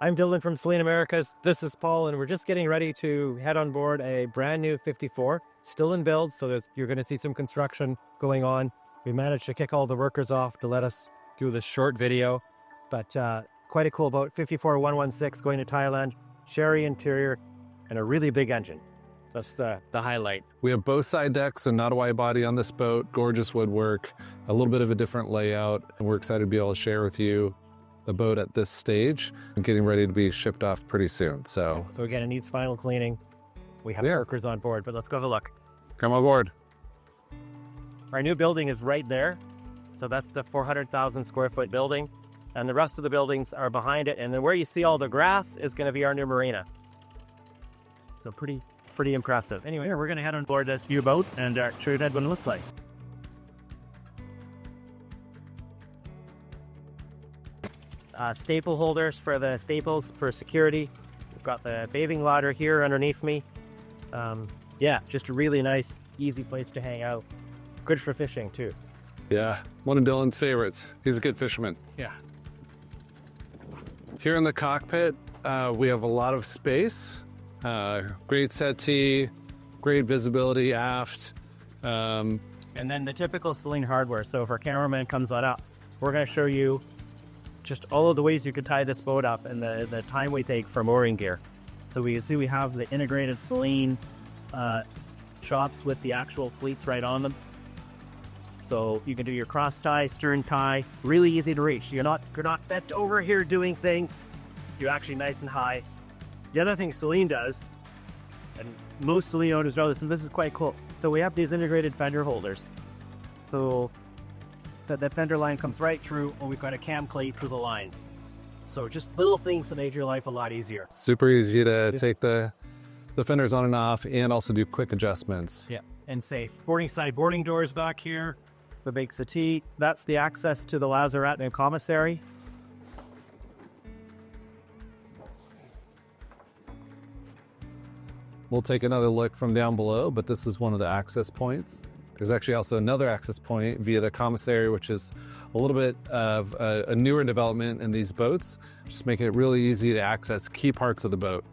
I'm Dylan from Selene Americas. This is Paul, and we're just getting ready to head on board a brand new 54, still in build, so you're going to see some construction going on. We managed to kick all the workers off to let us do this short video, but quite a cool boat, 54-116 going to Thailand, cherry interior, and a really big engine. That's the highlight. We have both side decks, so not a wide body on this boat, gorgeous woodwork, a little bit of a different layout, and we're excited to be able to share with you the boat at this stage and getting ready to be shipped off pretty soon. So again, it needs final cleaning. We have workers on board, but let's go have a look. Come aboard. Our new building is right there. So that's the 400,000 square foot building. And the rest of the buildings are behind it. And then where you see all the grass is going to be our new marina. So pretty impressive. Anyway, we're going to head on board this new boat and show you what it looks like. Staple holders for the staples for security. We've got the bathing ladder here underneath me. Yeah, just a really nice, easy place to hang out. Good for fishing too. Yeah, one of Dylan's favorites. He's a good fisherman. Yeah. Here in the cockpit, we have a lot of space. Great settee, great visibility aft. And then the typical Selene hardware. So if our cameraman comes on up, we're going to show you just all of the ways you could tie this boat up and the time we take for mooring gear. So we can see we have the integrated Selene shops with the actual cleats right on them. So you can do your cross tie, stern tie, really easy to reach. You're not bent over here doing things. You're actually nice and high. The other thing Selene does, and most Selene owners know this, and this is quite cool. So we have these integrated fender holders. So that fender line comes right through, and we've got a cam plate through the line. So just little things that make your life a lot easier. Super easy to take the fenders on and off and also do quick adjustments. Yeah, and safe. Boarding doors back here. The big settee. That's the access to the lazarette and commissary. We'll take another look from down below, but this is one of the access points. There's actually also another access point via the commissary, which is a little bit of a newer development in these boats, just making it really easy to access key parts of the boat.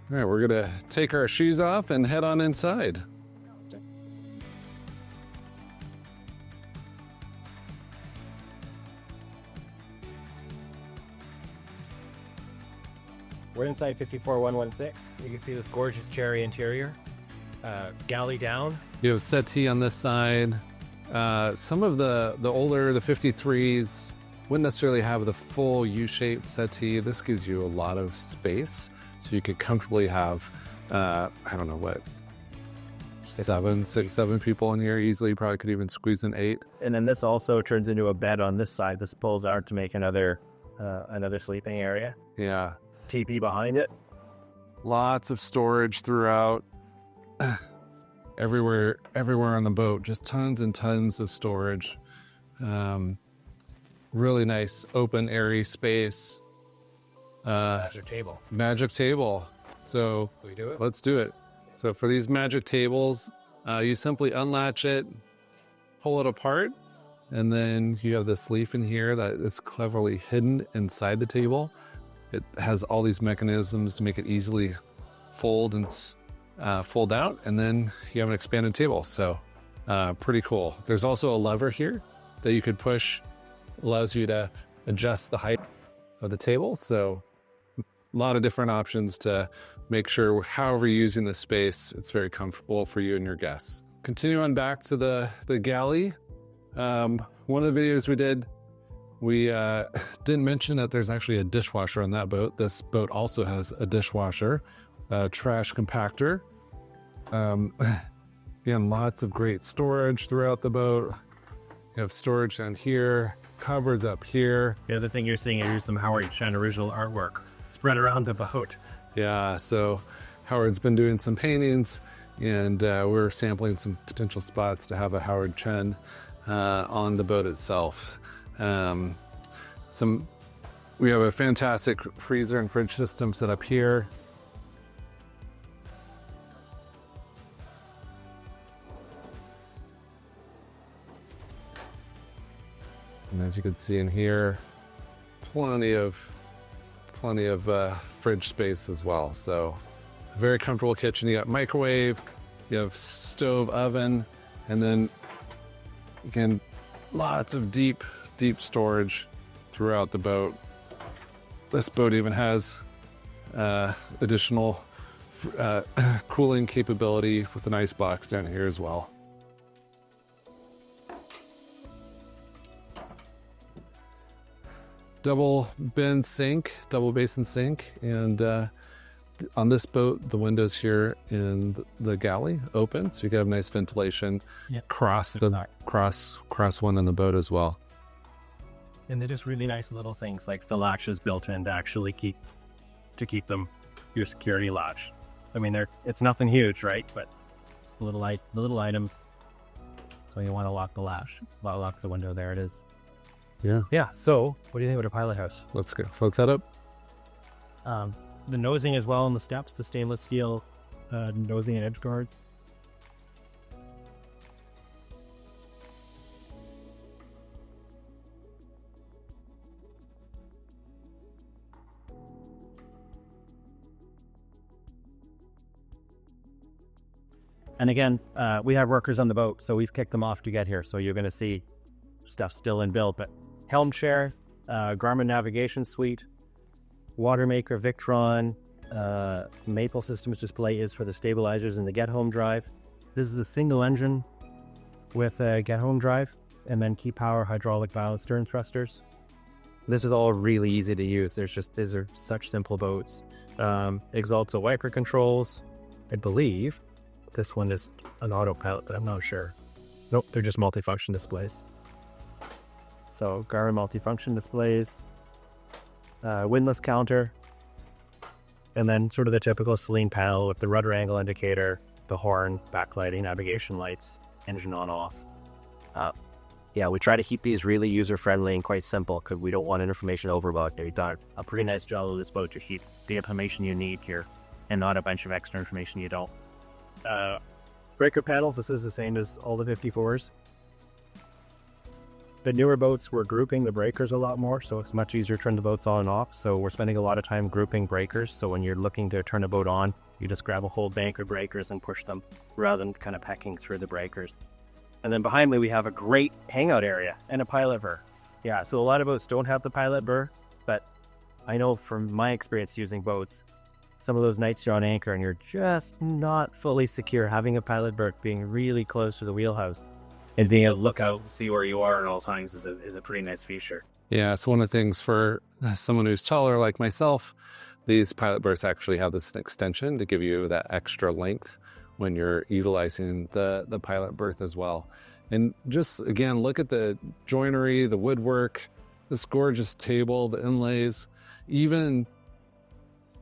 All right, we're gonna take our shoes off and head on inside. We're inside 54-116. You can see this gorgeous cherry interior. Galley down. You have settee on this side. Some of the older, the 53s, wouldn't necessarily have the full U-shaped settee. This gives you a lot of space, so you could comfortably have, I don't know what, 7 people in here easily. Probably could even squeeze in 8. And then this also turns into a bed on this side. This pulls out to make another sleeping area. Yeah. TP behind it. Lots of storage throughout. Everywhere on the boat, just tons and tons of storage. Really nice, open, airy space. Magic table. So we do it? Let's do it. So for these magic tables, you simply unlatch it, pull it apart, and then you have this leaf in here that is cleverly hidden inside the table. It has all these mechanisms to make it easily fold and fold out, and then you have an expanded table. So pretty cool. There's also a lever here that you could push, allows you to adjust the height of the table. So a lot of different options to make sure however you're using the space, it's very comfortable for you and your guests. Continue on back to the galley. One of the videos we did, we didn't mention that there's actually a dishwasher on that boat. This boat also has a dishwasher, trash compactor. Again, lots of great storage throughout the boat. You have storage down here, cupboards up here. The other thing you're seeing is some Howard Chen original artwork spread around the boat. Yeah, so Howard's been doing some paintings, and we're sampling some potential spots to have a Howard Chen on the boat itself. We have a fantastic freezer and fridge system set up here. And as you can see in here, plenty of fridge space as well. So a very comfortable kitchen. You got microwave, you have stove, oven, and then again, lots of deep storage throughout the boat. This boat even has additional cooling capability with an ice box down here as well. Double bin sink, double basin sink, and on this boat, the windows here in the galley open, so you can have nice ventilation cross one in the boat as well. And they're just really nice little things like the latches built in to actually keep them your security latch. I mean, it's nothing huge, right? But it's the little items. So you want to lock the latch, lock the window. There it is. Yeah. So, what do you think about a Pilothouse? Let's go. Float setup. The nosing as well on the steps, the stainless steel nosing and edge guards. And again, we have workers on the boat, so we've kicked them off to get here. So you're going to see stuff still in build, but helm chair, Garmin navigation suite, Watermaker, Victron, Maple Systems display is for the stabilizers and the get home drive. This is a single engine with a get home drive, and then key power, hydraulic valve, stern thrusters. This is all really easy to use. These are such simple boats. Exalta wiper controls. I believe this one is an autopilot, but I'm not sure. Nope, they're just multifunction displays. So Garmin multifunction displays, windlass counter, and then sort of the typical Selene panel with the rudder angle indicator, the horn, backlighting, navigation lights, engine on off. Yeah, we try to keep these really user-friendly and quite simple because we don't want information overload. We've done a pretty nice job of this boat to keep the information you need here and not a bunch of extra information you don't. Breaker panel, this is the same as all the 54s. The newer boats, we're grouping the breakers a lot more, so it's much easier to turn the boats on and off. So we're spending a lot of time grouping breakers. So when you're looking to turn a boat on, you just grab a whole bank of breakers and push them rather than kind of pecking through the breakers. And then behind me, we have a great hangout area and a pilot burr. Yeah, so a lot of boats don't have the pilot burr, but I know from my experience using boats, some of those nights you're on anchor and you're just not fully secure. Having a pilot burr being really close to the wheelhouse and being able to look out and see where you are at all times is a pretty nice feature. Yeah, it's one of the things for someone who's taller like myself. These pilot berths actually have this extension to give you that extra length when you're utilizing the pilot berth as well. And just, again, look at the joinery, the woodwork, this gorgeous table, the inlays. Even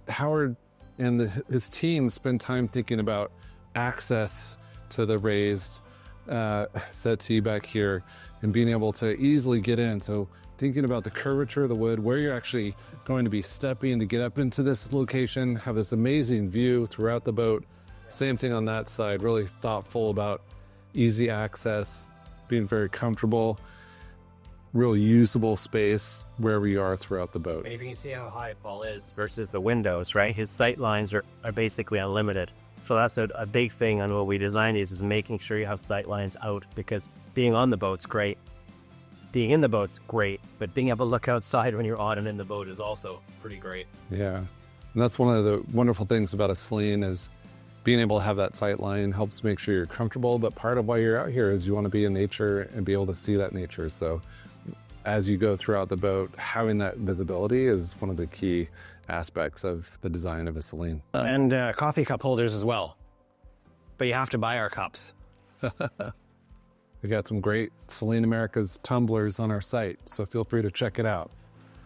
Howard and his team spend time thinking about access to the raised settee back here and being able to easily get in. So thinking about the curvature of the wood, where you're actually going to be stepping to get up into this location, have this amazing view throughout the boat. Same thing on that side, really thoughtful about easy access, being very comfortable, real usable space wherever you are throughout the boat. And if you can see how high Paul is versus the windows, right? His sight lines are basically unlimited. So that's a big thing on what we designed is making sure you have sight lines out, because being on the boat's great. Being in the boat's great, but being able to look outside when you're on and in the boat is also pretty great. Yeah, and that's one of the wonderful things about a Selene is being able to have that sight line helps make sure you're comfortable, but part of why you're out here is you want to be in nature and be able to see that nature. So as you go throughout the boat, having that visibility is one of the key aspects of the design of a Selene. And coffee cup holders as well. But you have to buy our cups. We got some great Selene America's tumblers on our site, so feel free to check it out.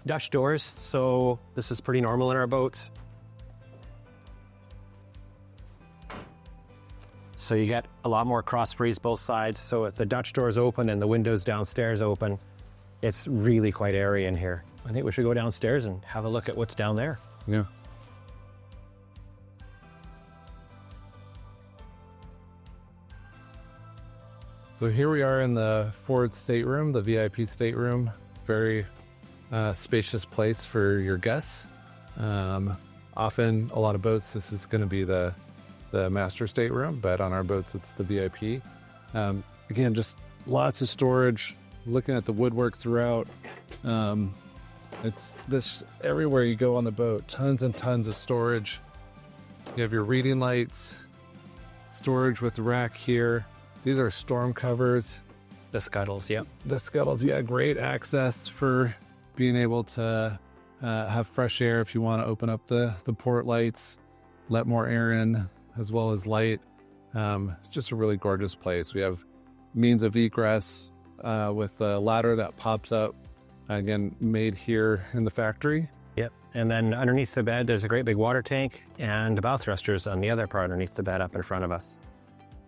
Dutch doors, so this is pretty normal in our boats. So you get a lot more cross breeze both sides. So if the Dutch doors open and the windows downstairs open, it's really quite airy in here. I think we should go downstairs and have a look at what's down there. Yeah. So here we are in the forward stateroom, the VIP stateroom. Very spacious place for your guests. Often, a lot of boats, this is going to be the master stateroom, but on our boats, it's the VIP. Again, just lots of storage. Looking at the woodwork throughout, it's this everywhere you go on the boat. Tons and tons of storage. You have your reading lights, storage with the rack here. These are storm covers. The scuttles, yep. The scuttles, yeah, great access for being able to have fresh air if you want to open up the port lights, let more air in, as well as light. It's just a really gorgeous place. We have means of egress with a ladder that pops up, again, made here in the factory. Yep. And then underneath the bed, there's a great big water tank and the bow thrusters on the other part underneath the bed up in front of us.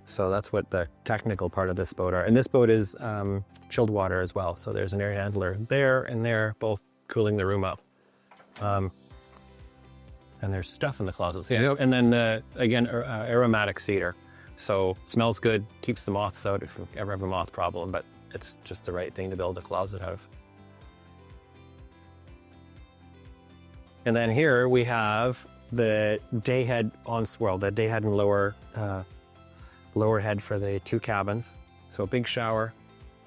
So that's what the technical part of this boat are. And this boat is chilled water as well. So there's an air handler there and there, both cooling the room up. And there's stuff in the closets. Yeah. Yep. And then again, aromatic cedar. So smells good, keeps the moths out if you ever have a moth problem, but it's just the right thing to build a closet out of. And then here we have the day head on swirl, the day head and lower head for the two cabins. So a big shower.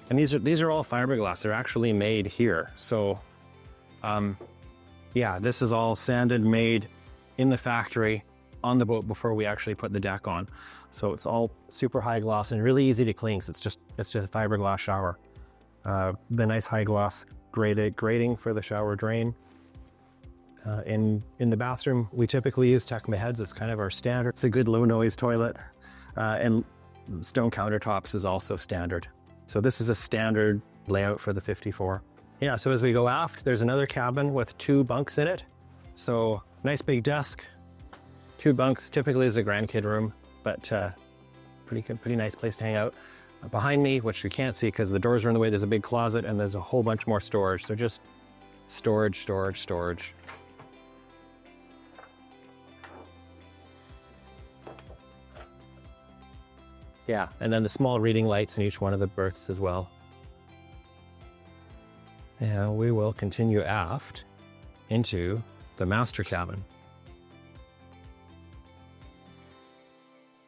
And these are all fiberglass. They're actually made here. So yeah, this is all sanded, made in the factory on the boat before we actually put the deck on. So it's all super high gloss and really easy to clean because it's just a fiberglass shower. The nice high gloss grating for the shower drain. In the bathroom, we typically use Tecma heads. It's kind of our standard. It's a good low noise toilet. And stone countertops is also standard. So this is a standard layout for the 54. Yeah, so as we go aft, there's another cabin with 2 bunks in it. So nice big desk, 2 bunks, typically is a grandkid room, but pretty nice place to hang out. Behind me, which you can't see because the doors are in the way, there's a big closet and there's a whole bunch more storage. So just storage, storage, storage. Yeah, and then the small reading lights in each one of the berths as well. And we will continue aft into the master cabin.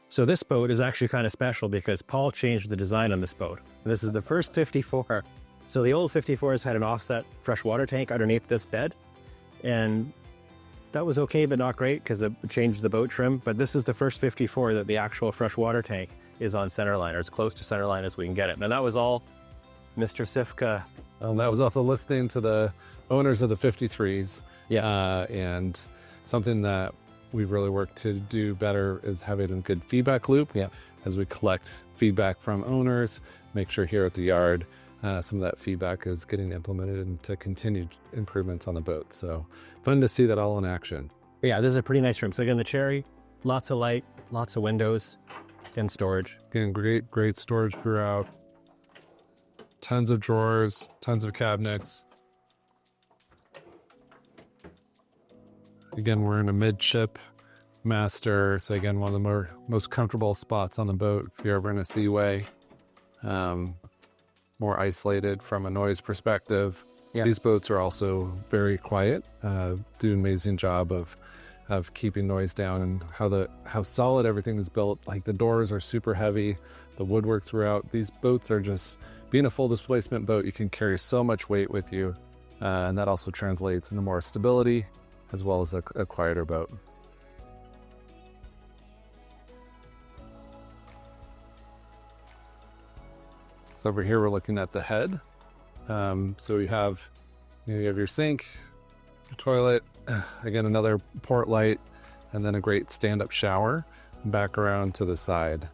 So this boat is actually kind of special because Paul changed the design on this boat. This is the first 54. So the old 54s had an offset freshwater tank underneath this bed. And that was okay, but not great because it changed the boat trim. But this is the first 54 that the actual freshwater tank is on centerline, or as close to centerline as we can get it. And that was all Mr. Cifka. That was also listening to the owners of the 53s. Yeah. And something that we've really worked to do better is having a good feedback loop. Yeah. As we collect feedback from owners, make sure here at the yard, some of that feedback is getting implemented into continued improvements on the boat. So fun to see that all in action. Yeah, this is a pretty nice room. So again, the Cherry, lots of light, lots of windows and storage. Again, great storage throughout. Tons of drawers, tons of cabinets. Again, we're in a midship master. So again, one of the most comfortable spots on the boat if you're ever in a seaway. More isolated from a noise perspective. Yeah. These boats are also very quiet, do an amazing job of keeping noise down, and how solid everything is built. Like the doors are super heavy, the woodwork throughout. These boats are just, being a full displacement boat, you can carry so much weight with you, and that also translates into more stability as well as a quieter boat. So over here we're looking at the head. So you have your sink, your toilet, again another port light, and then a great stand-up shower back around to the side.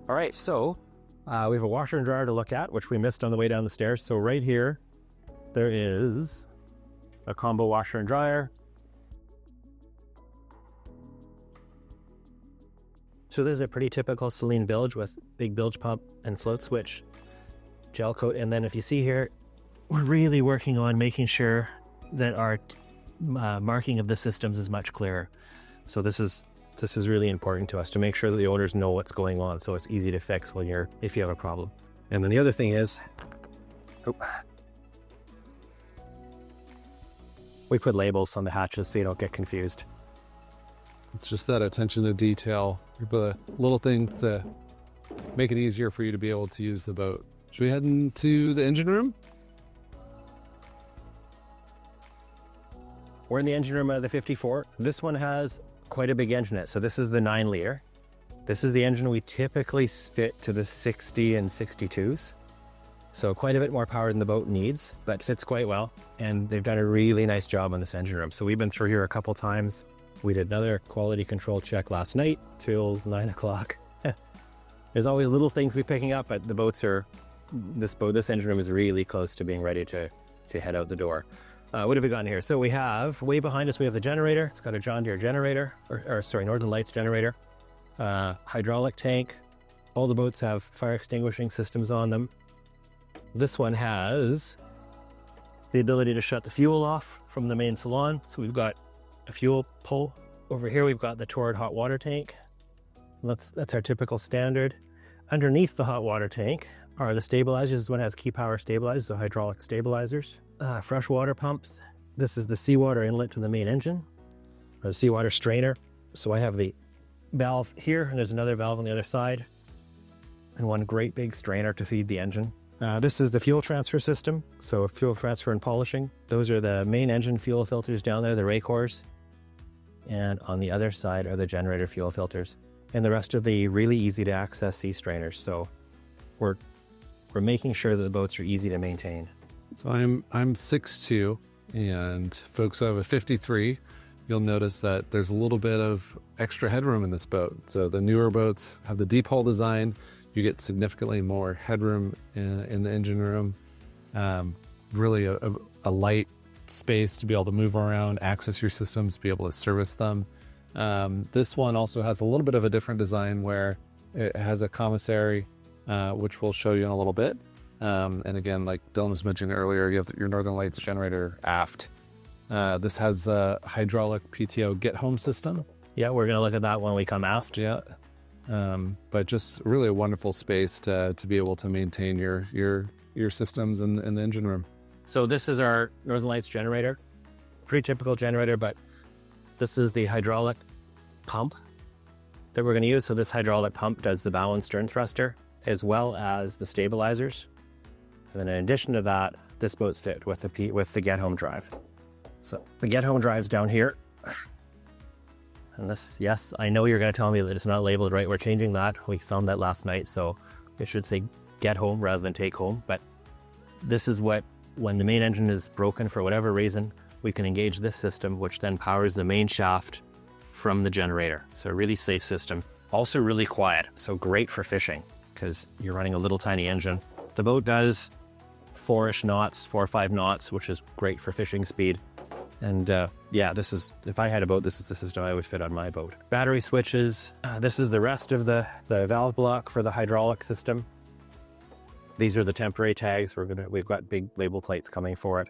All right, so we have a washer and dryer to look at, which we missed on the way down the stairs. So right here, there is a combo washer and dryer. So this is a pretty typical Selene bilge with big bilge pump and float switch, gel coat. And then if you see here, we're really working on making sure that our marking of the systems is much clearer. So this is really important to us, to make sure that the owners know what's going on, so it's easy to fix if you have a problem. And then the other thing is, we put labels on the hatches so you don't get confused. It's just that attention to detail, the little thing to make it easier for you to be able to use the boat. Should we head into the engine room? We're in the engine room of the 54. This one has quite a big engine in it. So this is the 9-liter. This is the engine we typically fit to the 60 and 62s. So quite a bit more power than the boat needs. That fits quite well. And they've done a really nice job on this engine room. So we've been through here a couple times. We did another quality control check last night till 9 o'clock. There's always little things we're picking up, but this engine room is really close to being ready to head out the door. What have we got in here? So we have, way behind us, we have the generator. It's got a John Deere generator, Northern Lights generator, hydraulic tank. All the boats have fire extinguishing systems on them. This one has the ability to shut the fuel off from the main salon. So we've got a fuel pull. Over here we've got the Torrid hot water tank. That's our typical standard. Underneath the hot water tank are the stabilizers. This one has key power stabilizers, so hydraulic stabilizers. Fresh water pumps. This is the seawater inlet to the main engine. A seawater strainer. So I have the valve here, and there's another valve on the other side, and one great big strainer to feed the engine. This is the fuel transfer system. So fuel transfer and polishing. Those are the main engine fuel filters down there, the ray cores. And on the other side are the generator fuel filters. And the rest of the really easy to access sea strainers. So we're making sure that the boats are easy to maintain. So I'm 6'2", and folks who have a 53, you'll notice that there's a little bit of extra headroom in this boat. So the newer boats have the deep hull design. You get significantly more headroom in the engine room. Really a light space to be able to move around, access your systems, be able to service them. This one also has a little bit of a different design where it has a commissary, which we'll show you in a little bit. And again, like Dylan was mentioning earlier, you have your Northern Lights generator aft. This has a hydraulic PTO get home system. Yeah, we're gonna look at that when we come aft. Yeah. But just really a wonderful space to be able to maintain your systems in the engine room. So this is our Northern Lights generator. Pretty typical generator, but this is the hydraulic pump that we're going to use. So this hydraulic pump does the bow and stern thruster, as well as the stabilizers. And then in addition to that, this boat's fit with the get home drive. So the get home drive's down here. And this, yes, I know you're going to tell me that it's not labeled right. We're changing that. We found that last night, so it should say get home rather than take home. But this is what, when the main engine is broken for whatever reason, we can engage this system, which then powers the main shaft from the generator. So a really safe system. Also really quiet, so great for fishing because you're running a little tiny engine. The boat does 4 or 5 knots, which is great for fishing speed. And yeah, this is, if I had a boat, this is the system I would fit on my boat. Battery switches. This is the rest of the valve block for the hydraulic system. These are the temporary tags. We've got big label plates coming for it.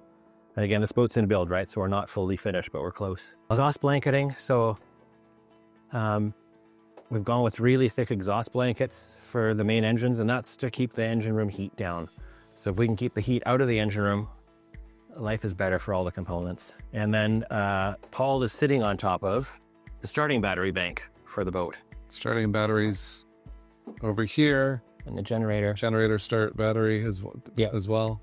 And again, this boat's in build, right? So we're not fully finished, but we're close. Exhaust blanketing. So we've gone with really thick exhaust blankets for the main engines, and that's to keep the engine room heat down. So if we can keep the heat out of the engine room, life is better for all the components. And then Paul is sitting on top of the starting battery bank for the boat. Starting batteries over here. And the generator. Generator start battery as well.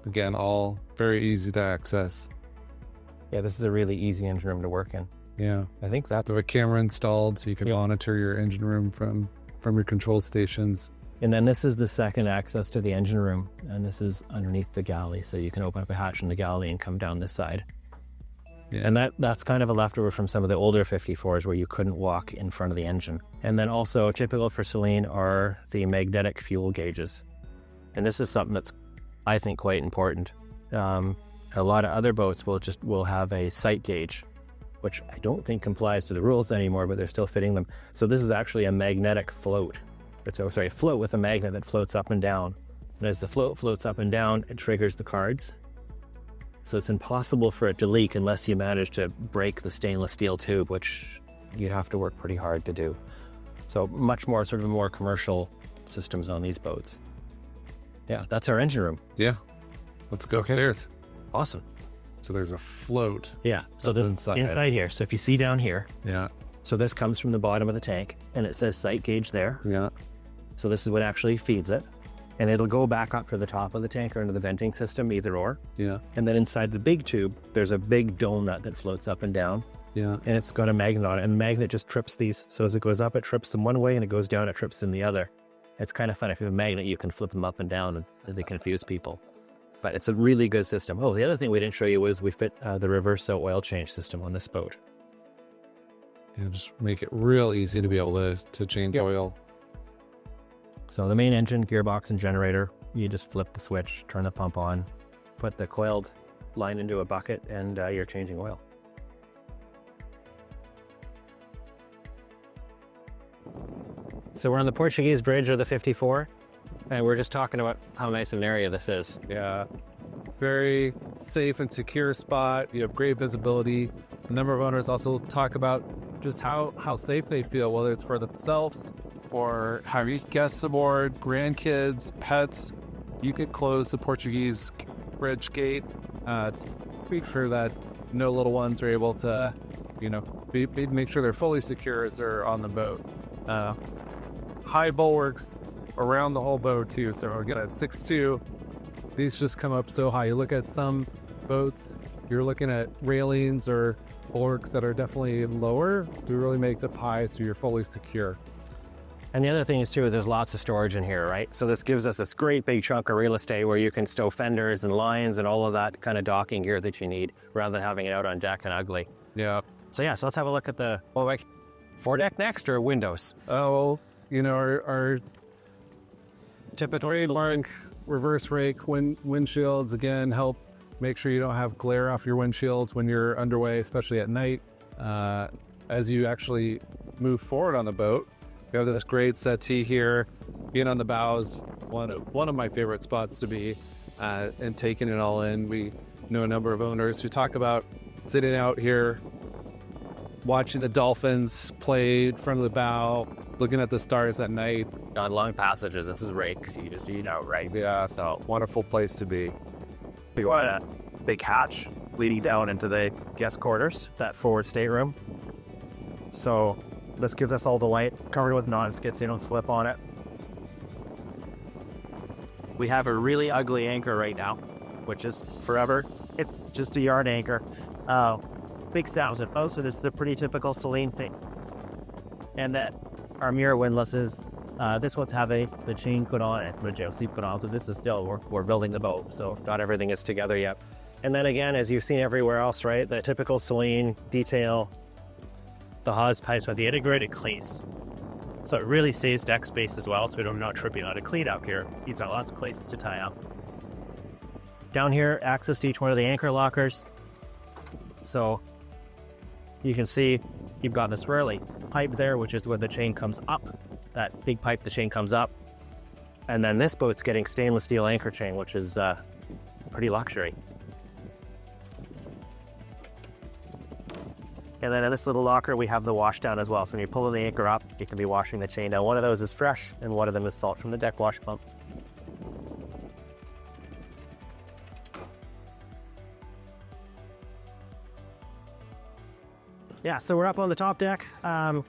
Again, all very easy to access. Yeah, this is a really easy engine room to work in. Yeah. I think that's... They have a camera installed so you can monitor your engine room from your control stations. And then this is the second access to the engine room, and this is underneath the galley, so you can open up a hatch in the galley and come down this side. Yeah. And that's kind of a leftover from some of the older 54s where you couldn't walk in front of the engine. And then also typical for Selene are the magnetic fuel gauges. And this is something that's, I think, quite important. A lot of other boats will have a sight gauge, which I don't think complies to the rules anymore, but they're still fitting them. So this is actually a magnetic float. A float with a magnet that floats up and down And as the float floats up and down, it triggers the cards. So it's impossible for it to leak unless you manage to break the stainless steel tube, which you'd have to work pretty hard to do. So much more sort of more commercial systems on these boats. Yeah, that's our engine room. Yeah. Let's go upstairs. Awesome. So there's a float. Yeah, so the inside here. So if you see down here, Yeah. so this comes from the bottom of the tank, and it says sight gauge there. Yeah. So this is what actually feeds it. And it'll go back up to the top of the tank or into the venting system, either or. Yeah. And then inside the big tube, there's a big dome nut that floats up and down. Yeah. And it's got a magnet on it, and the magnet just trips these. So as it goes up, it trips them one way, and it goes down, it trips them the other. It's kind of fun. If you have a magnet, you can flip them up and down, and they confuse people. But it's a really good system. Oh, the other thing we didn't show you was we fit the reverso oil change system on this boat. Yeah, just make it real easy to be able to change oil. So the main engine, gearbox, and generator, you just flip the switch, turn the pump on, put the coiled line into a bucket, and you're changing oil. So we're on the Portuguese bridge of the 54, and we're just talking about how nice of an area this is. Yeah. Very safe and secure spot. You have great visibility. A number of owners also talk about just how safe they feel, whether it's for themselves or having guests aboard, grandkids, pets. You could close the Portuguese bridge gate to make sure that no little ones are able to, make sure they're fully secure as they're on the boat. High bulwarks around the whole boat too. So again, at 6'2", these just come up so high. You look at some boats, you're looking at railings or bulwarks that are definitely lower to really make them high so you're fully secure. And the other thing is too, is there's lots of storage in here, right? So this gives us this great big chunk of real estate where you can stow fenders and lines and all of that kind of docking gear that you need, rather than having it out on deck and ugly. Yeah. So yeah, so let's have a look at the foredeck next, or windows. Oh, our typical large reverse rake windshields, again, help make sure you don't have glare off your windshields when you're underway, especially at night. As you actually move forward on the boat, you have this great settee here. Being on the bow is one of my favorite spots to be, and taking it all in. We know a number of owners who talk about sitting out here, watching the dolphins play in front of the bow, looking at the stars at night. On long passages, this is right, because you just eat out, right? Yeah, so wonderful place to be. We got a big hatch leading down into the guest quarters, that forward stateroom. So this gives us all the light, covered with non-skid so you don't slip on it. We have a really ugly anchor right now, which is forever. It's just a yard anchor. Big sounds. So this is a pretty typical Selene thing. And that our mirror windlasses, this one's having the chain put on and the jail seat put on. So this is still, we're building the boat. So not everything is together yet. And then again, as you've seen everywhere else, right? The typical Selene detail, the hose pipes with the integrated cleats. So it really saves deck space as well, so we don't not tripping on a cleat out here. Needs lots of places to tie up. Down here, access to each one of the anchor lockers. So you can see you've got this swirly pipe there, which is where the chain comes up. That big pipe, the chain comes up. And then this boat's getting stainless steel anchor chain, which is pretty luxury. And then in this little locker, we have the wash down as well. So when you're pulling the anchor up, you can be washing the chain down. One of those is fresh, and one of them is salt from the deck wash pump. Yeah, so we're up on the top deck. I'm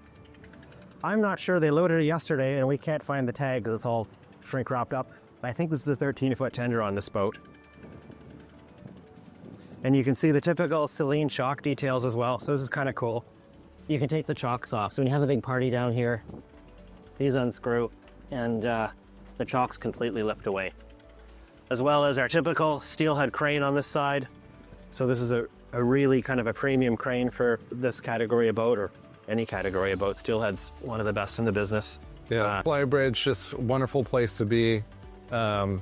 not sure, they loaded it yesterday, and we can't find the tag because it's all shrink wrapped up. I think this is a 13-foot tender on this boat. And you can see the typical Selene chock details as well. So this is kind of cool. You can take the chocks off. So when you have a big party down here, these unscrew and the chocks completely lift away. As well as our typical steelhead crane on this side. So this is a really kind of a premium crane for this category of boat, or any category of boat. Steelhead's one of the best in the business. Yeah, Flybridge, just a wonderful place to be. Like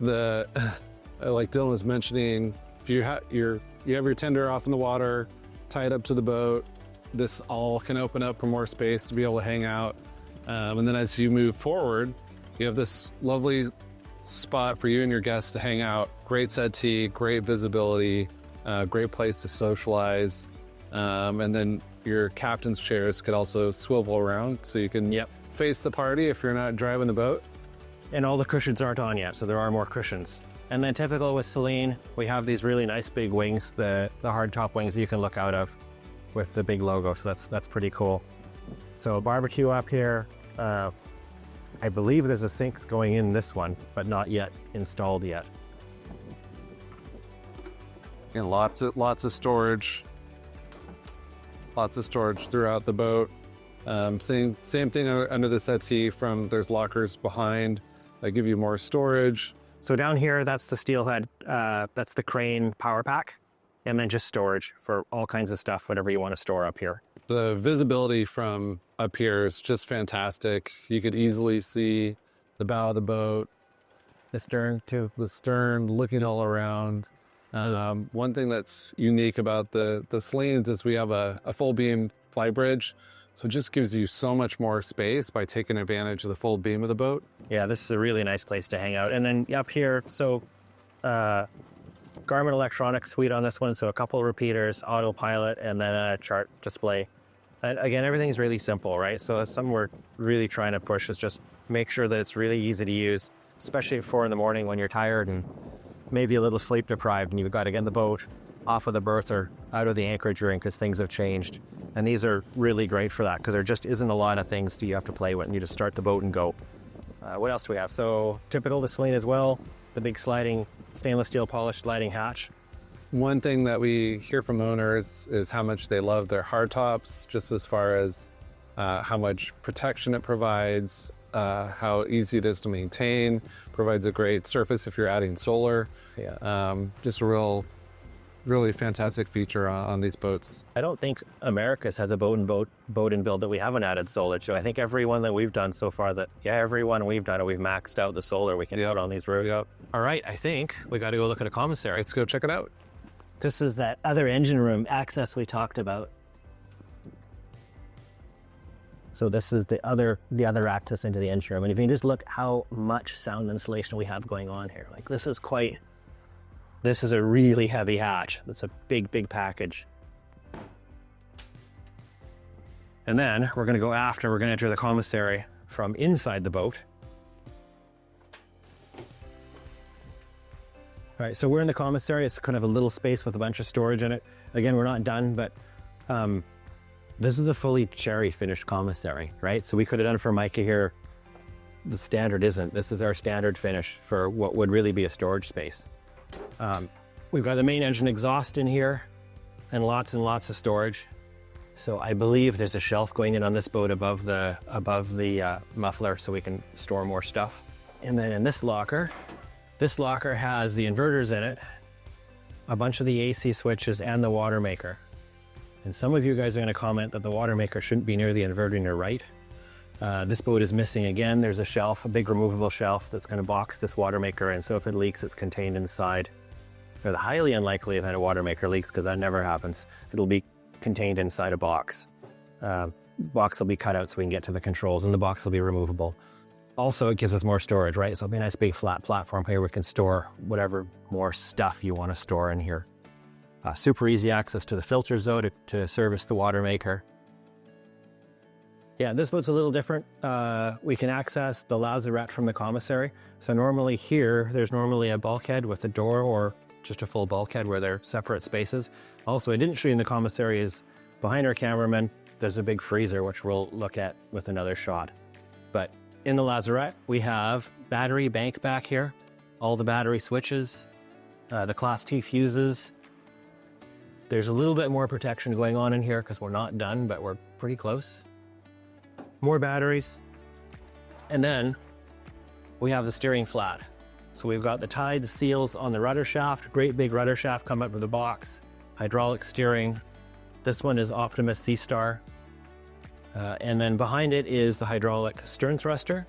Dylan was mentioning, if you have your tender off in the water, tied up to the boat, this all can open up for more space to be able to hang out. And then as you move forward, you have this lovely spot for you and your guests to hang out. Great settee, great visibility, great place to socialize. And then your captain's chairs could also swivel around so you can face the party if you're not driving the boat. And all the cushions aren't on yet, so there are more cushions. And then typical with Selene, we have these really nice big wings, the hard top wings you can look out of with the big logo, so that's pretty cool. So barbecue up here. I believe there's a sink going in this one, but not yet installed yet. And lots of storage. Lots of storage throughout the boat. Same thing under the settee. There's lockers behind that give you more storage. So down here, that's the steelhead. That's the crane power pack, and then just storage for all kinds of stuff, whatever you want to store up here. The visibility from up here is just fantastic. You could easily see the bow of the boat, The stern too. the stern, looking all around. One thing that's unique about the Selenes is we have a full beam flybridge, so it just gives you so much more space by taking advantage of the full beam of the boat. Yeah, this is a really nice place to hang out. And then up here, so Garmin electronics suite on this one, so a couple of repeaters, autopilot, and then a chart display. And again, everything's really simple, right? So that's something we're really trying to push, is just make sure that it's really easy to use, especially at 4 a.m. when you're tired and maybe a little sleep deprived and you've got to get the boat off of the berth or out of the anchorage you're in because things have changed. And these are really great for that because there just isn't a lot of things you have to play with, and you just start the boat and go. What else do we have? So typical to Selene as well, the big sliding stainless steel polished sliding hatch. One thing that we hear from owners is how much they love their hardtops, just as far as how much protection it provides, how easy it is to maintain, provides a great surface if you're adding solar. Just a really fantastic feature on these boats. I don't think Americas has a boat and build that we haven't added solar to. I think every one that we've done so far every one we've done, we've maxed out the solar we can put on these roads. All right, I think we got to go look at a commissary. Let's go check it out. This is that other engine room access we talked about. So this is the other access into the engine room. And if you just look how much sound insulation we have going on here, like this is a really heavy hatch. That's a big, big package. And then we're going to enter the commissary from inside the boat. All right, so we're in the commissary. It's kind of a little space with a bunch of storage in it. Again, we're not done, but this is a fully cherry finished commissary, right? So we could have done for Micah here. The standard isn't. This is our standard finish for what would really be a storage space. We've got the main engine exhaust in here and lots of storage. So I believe there's a shelf going in on this boat above the muffler so we can store more stuff. And then in this locker has the inverters in it, a bunch of the AC switches, and the water maker. And some of you guys are going to comment that the water maker shouldn't be near the inverter on your right. This boat is missing again. There's a shelf, a big removable shelf that's going to box this water maker in. So if it leaks, it's contained inside. They're highly unlikely that a water maker leaks because that never happens. It'll be contained inside a box. Box will be cut out so we can get to the controls, and the box will be removable. Also, it gives us more storage, right? So it'll be a nice big flat platform here we can store whatever more stuff you want to store in here. Super easy access to the filters though to service the water maker. Yeah, this boat's a little different. We can access the lazarette from the commissary. So normally here, there's normally a bulkhead with a door or just a full bulkhead where they're separate spaces. Also, I didn't show you in the commissary is behind our cameraman, there's a big freezer, which we'll look at with another shot. But in the lazarette, we have battery bank back here, all the battery switches, the Class T fuses. There's a little bit more protection going on in here because we're not done, but we're pretty close. More batteries. And then we have the steering flat. So we've got the tides seals on the rudder shaft, great big rudder shaft come up with the box, hydraulic steering. This one is Optimus Seastar. And then behind it is the hydraulic stern thruster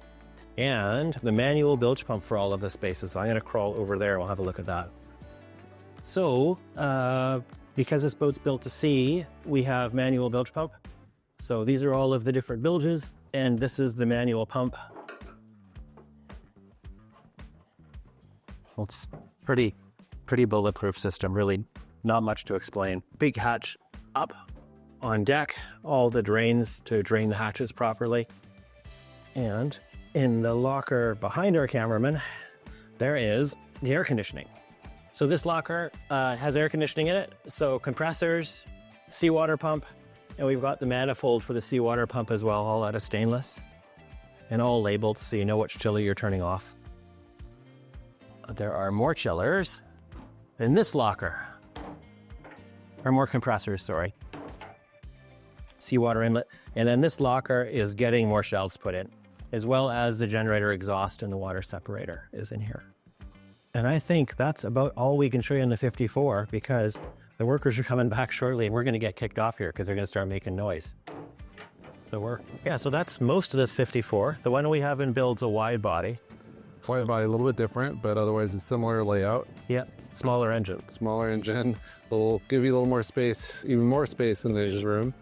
and the manual bilge pump for all of the spaces. So I'm going to crawl over there and we'll have a look at that. So because this boat's built to sea, we have manual bilge pump. So these are all of the different bilges, and this is the manual pump. Well, it's pretty bulletproof system, really not much to explain. Big hatch up on deck, all the drains to drain the hatches properly. And in the locker behind our cameraman, there is the air conditioning. So this locker has air conditioning in it, so compressors, seawater pump, and we've got the manifold for the seawater pump as well, all out of stainless and all labeled so you know which chiller you're turning off. There are more chillers in this locker, or more compressors, sorry. Seawater inlet, and then this locker is getting more shelves put in, as well as the generator exhaust and the water separator is in here. And I think that's about all we can show you in the 54 because the workers are coming back shortly and we're going to get kicked off here because they're going to start making noise. So so that's most of this 54. The one we have in Bilge's a wide body. Wide body a little bit different, but otherwise a similar layout. Yeah, smaller engine. Smaller engine will give you a little more space, even more space in the engine room.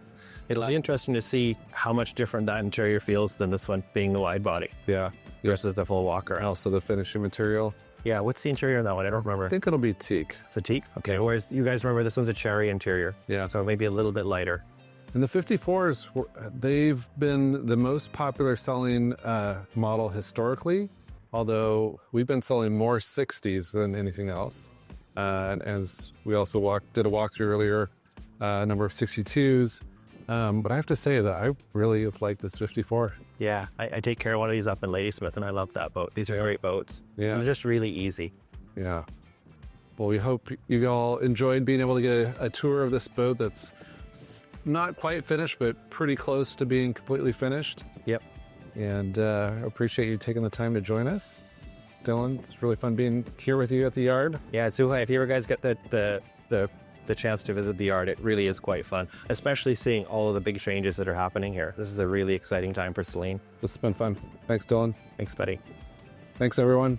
It'll be interesting to see how much different that interior feels than this one being the wide body. Yeah. Versus the full walker. And also the finishing material. Yeah, what's the interior on that one? I don't remember. I think it'll be teak. It's a teak? Okay, whereas you guys remember this one's a cherry interior. Yeah. So maybe a little bit lighter. And the 54s, they've been the most popular selling model historically, although we've been selling more 60s than anything else. And as we also did a walkthrough earlier, a number of 62s. But I have to say that I really like this 54. Yeah, I take care of one of these up in Ladysmith, and I love that boat. These are great boats. Yeah. They're just really easy. Yeah. Well, we hope you all enjoyed being able to get a tour of this boat that's not quite finished, but pretty close to being completely finished. Yep. And appreciate you taking the time to join us. Dylan, it's really fun being here with you at the yard. Yeah, it's if you ever guys get the chance to visit the yard, it really is quite fun, especially seeing all of the big changes that are happening here. This is a really exciting time for Selene. This has been fun. Thanks, Dylan. Thanks, buddy. Thanks, everyone.